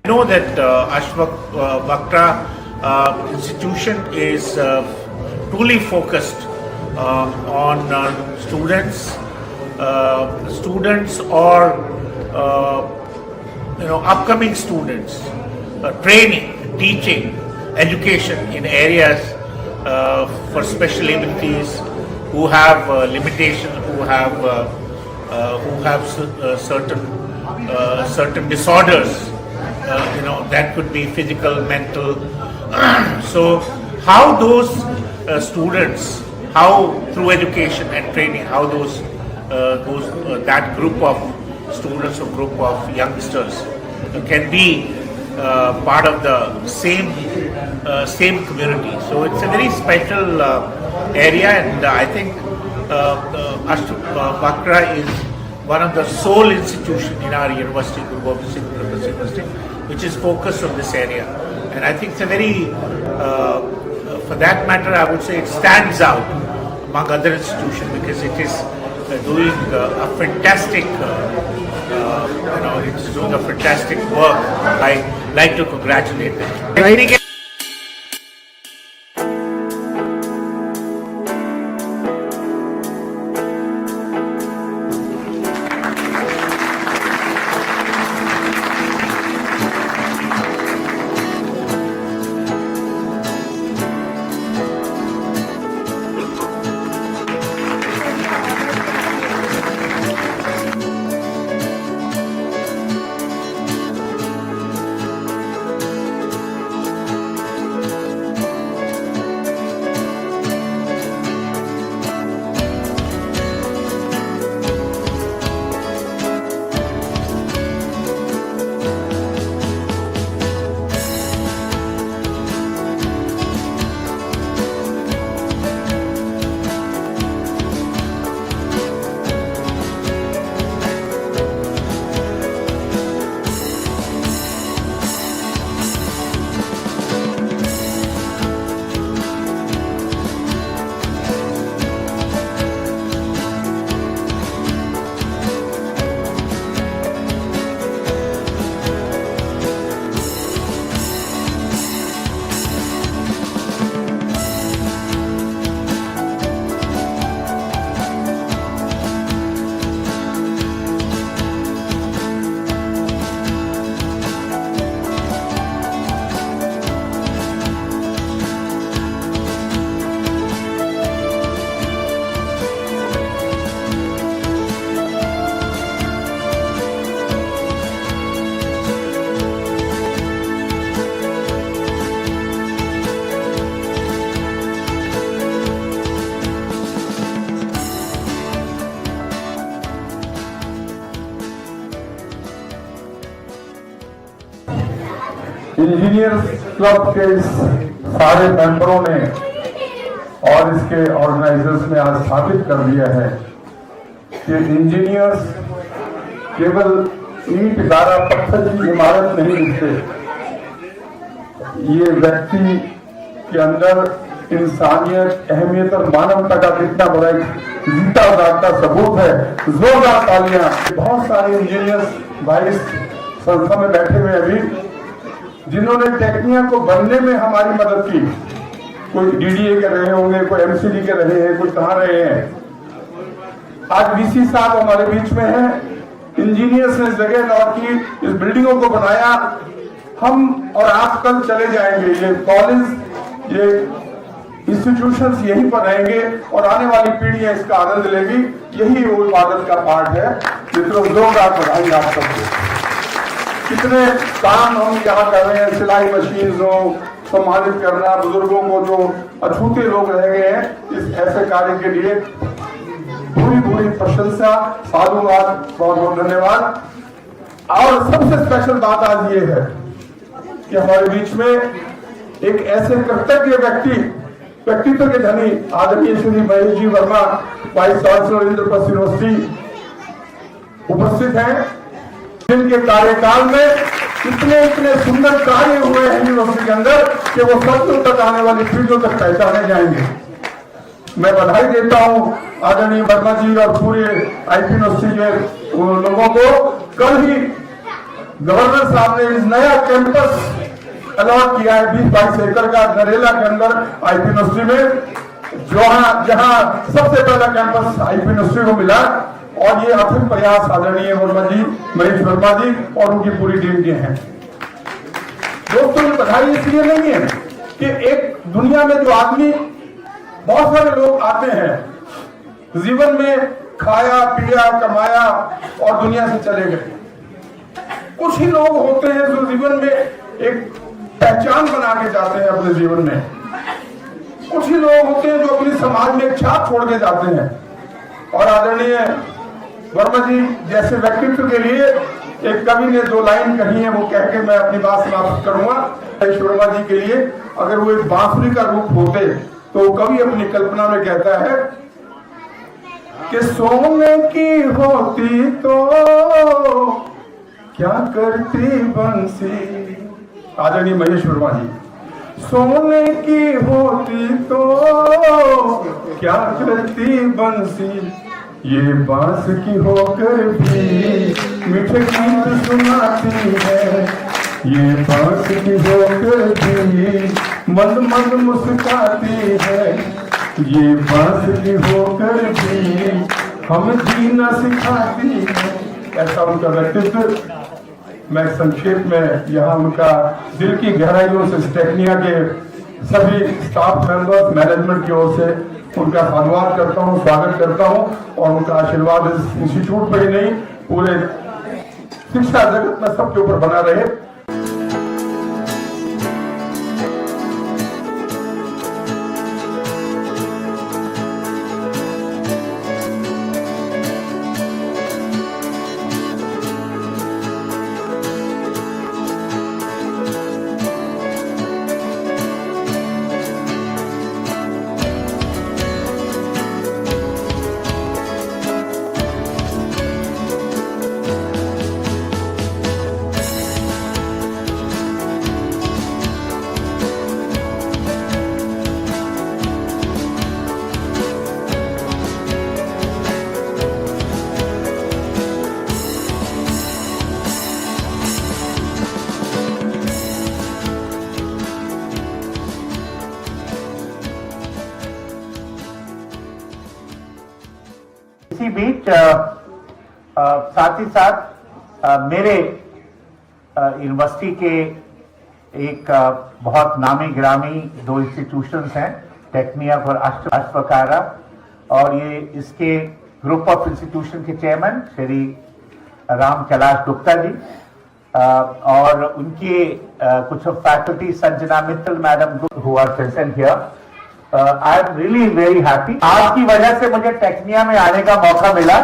know that Ashfaq Bakra institution is truly focused on students or upcoming students, training, teaching, education in areas for special abilities who have limitations, who have certain disorders. That could be physical, mental. So, how those students, how through education and training, how that group of students or group of youngsters can be part of the same community. So it's a very special area, and I think Ashfaq Bakra is one of the sole institutions in our university, Guru Gobind Singh University, which is focused on this area. And I think it's a very, for that matter, I would say it stands out among other institutions because it is doing a fantastic, it's doing a fantastic work. I like to congratulate them. Engineers club के सारे मेंबरों ने और इसके organisers ने आज साबित कर दिया है कि इंजीनियर्स केवल ईंट गारा पत्थर की इमारत नहीं लिखते, ये व्यक्ति के अंदर इंसानियत, अहमियत और मानवता का कितना बड़ा जीता जागता सबूत है। जोरदार तालियां। बहुत सारे इंजीनियर्स भाई संस्था में बैठे हुए अभी, जिन्होंने टेक्निया को बनने में हमारी मदद की। कोई डीडीए कर रहे होंगे, कोई एमसीडी कर रहे हैं, कोई कहाँ रहे हैं। आज वीसी साहब हमारे बीच में हैं। इंजीनियर्स ने जगह लॉट की, इस बिल्डिंगों को बनाया। हम और आप कल चले जाएंगे, ये कॉलेज, ये इंस्टीट्यूशंस यहीं पर रहेंगे और आने वाली पीढ़ियां इसका आनंद लेगी। यही वो इबादत का पार्ट है। मित्रों, जोरदार बधाई आप सबको। कितने काम हम यहाँ कर रहे हैं, सिलाई मशीन हो, सम्मानित करना, बुजुर्गों को जो अछूते लोग रह गए हैं, इस ऐसे कार्य के लिए पूरी पूरी प्रशंसा, साधुवाद, बहुत बहुत धन्यवाद। और सबसे स्पेशल बात आज ये है कि हमारे बीच में एक ऐसे कृतज्ञ व्यक्तित्व के धनी आदरणीय Shri Mahesh ji Verma, vice chancellor Indraprastha university उपस्थित हैं, जिनके कार्यकाल में इतने सुंदर कार्य हुए हैं यूनिवर्सिटी के अंदर कि वो सदियों तक आने वाली पीढ़ियों तक पहचाने जाएंगे। मैं बधाई देता हूं आदरणीय वर्मा जी और पूरे आईपी यूनिवर्सिटी के लोगों को। कल ही गवर्नर साहब ने इस नया कैंपस अलॉट किया है 20-22 एकड़ का नरेला के अंदर आईपी यूनिवर्सिटी में, जहां सबसे पहला कैंपस आईपी यूनिवर्सिटी को मिला। और ये अथक प्रयास आदरणीय वर्मा जी, महेश वर्मा जी और उनकी पूरी टीम के हैं। दोस्तों, ये बधाई इसलिए नहीं है कि एक दुनिया में जो आदमी, बहुत सारे लोग आते हैं जीवन में, खाया पिया कमाया और दुनिया से चले गए। कुछ ही लोग होते हैं जो जीवन में एक पहचान बना के जाते हैं अपने जीवन में। कुछ ही लोग होते हैं जो अपने समाज में एक छाप छोड़ के जाते हैं। और आदरणीय वर्मा जी जैसे व्यक्तित्व के लिए एक कवि ने 2 लाइन कही है, वो कह के मैं अपनी बात समाप्त करूंगा। महेश वर्मा जी के लिए अगर वो एक बांसुरी का रूप होते तो कवि अपनी कल्पना में कहता है कि सोने की होती तो क्या करती बंसी। आदरणीय महेश वर्मा जी, सोने की होती तो क्या करती बंसी, ये बांस की होकर भी मीठे गीत सुनाती है, ये बांस की होकर भी मंद मंद मुस्कुराती है, ये बांस की होकर भी हम जीना सिखाती है। ऐसा उनका व्यक्तित्व। मैं संक्षेप में यहाँ उनका दिल की गहराइयों से टेक्निया के सभी स्टाफ मेंबर्स, मैनेजमेंट की ओर से उनका धन्यवाद करता हूँ, स्वागत करता हूँ। और उनका आशीर्वाद इस इंस्टीट्यूट पर ही नहीं, पूरे शिक्षा जगत में सबके ऊपर बना रहे। इसी बीच साथ ही साथ मेरे यूनिवर्सिटी के एक बहुत नामी ग्रामी 2 इंस्टीट्यूशंस हैं, टेक्निया और अश्वकारा, और ये इसके ग्रुप ऑफ इंस्टीट्यूशन के चेयरमैन श्री राम कैलाश गुप्ता जी और उनके कुछ faculty, Sanjana Mittal madam who are present here. I am really very happy. आपकी वजह से मुझे टेक्निया में आने का मौका मिला।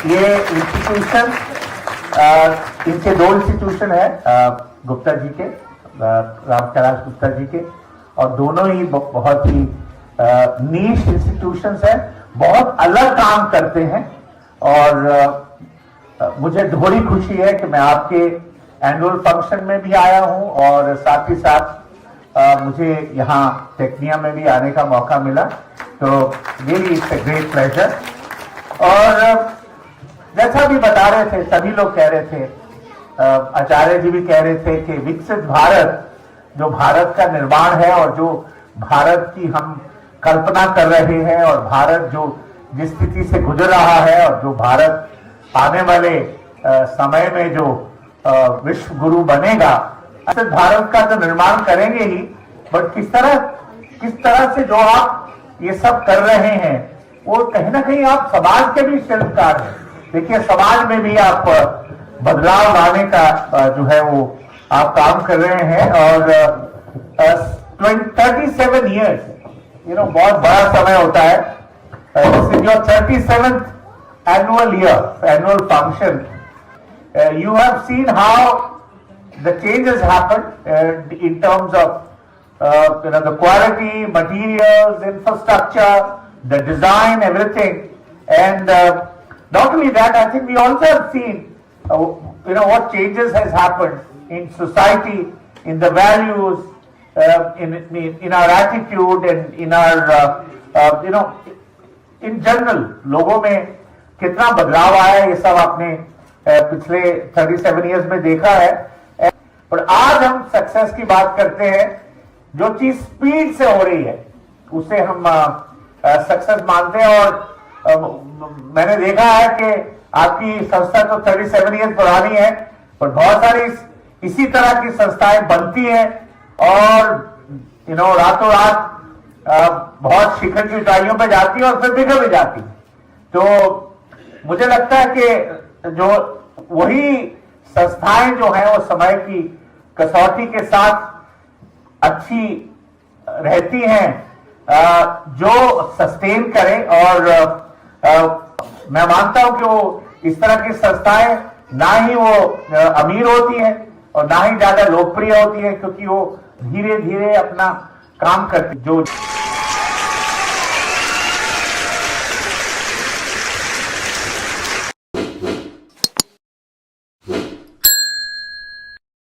ये इंस्टीट्यूशन, इनके 2 इंस्टीट्यूशन है गुप्ता जी के, राम कैलाश गुप्ता जी के, और दोनों ही बहुत ही नीश इंस्टीट्यूशंस हैं, बहुत अलग काम करते हैं। और मुझे थोड़ी खुशी है कि मैं आपके एनुअल फंक्शन में भी आया हूं और साथ ही साथ मुझे यहाँ टेक्निया में भी आने का मौका मिला, तो really it's a great pleasure. और जैसा भी बता रहे थे, सभी लोग कह रहे थे, आचार्य जी भी कह रहे थे कि विकसित भारत, जो भारत का निर्माण है और जो भारत की हम कल्पना कर रहे हैं, और भारत जो जिस स्थिति से गुजर रहा है, और जो भारत आने वाले समय में जो विश्व गुरु बनेगा, भारत का तो निर्माण करेंगे ही, बट किस तरह से जो आप ये सब कर रहे हैं, वो कहीं ना कहीं आप समाज के भी शिल्पकार हैं। देखिए, समाज में भी आप बदलाव लाने का जो है वो आप काम कर रहे हैं। और 37 years, बहुत बड़ा समय होता है। This is your 37th annual function. You have seen how the changes happened in terms of the quality, materials, infrastructure, the design, everything. And not only that, I think we also have seen what changes has happened in society, in the values, in our attitude, and in our in general लोगों में कितना बदलाव आया, ये सब आपने पिछले 37 years में देखा है। पर आज हम सक्सेस की बात करते हैं, जो चीज स्पीड से हो रही है उसे हम सक्सेस मानते हैं। और मैंने देखा है कि आपकी संस्था तो 37 इयर्स पुरानी है, पर बहुत सारी इसी तरह की संस्थाएं बनती हैं और रातों रात बहुत शिखर की ऊंचाइयों पर जाती है और फिर बिगड़ भी जाती। तो मुझे लगता है कि जो वही संस्थाएं जो है वो समय की कसौटी के साथ अच्छी रहती हैं, जो सस्टेन करें। और मैं मानता हूं कि वो इस तरह की संस्थाएं ना ही वो अमीर होती है और ना ही ज्यादा लोकप्रिय होती है, क्योंकि वो धीरे धीरे अपना काम करती जो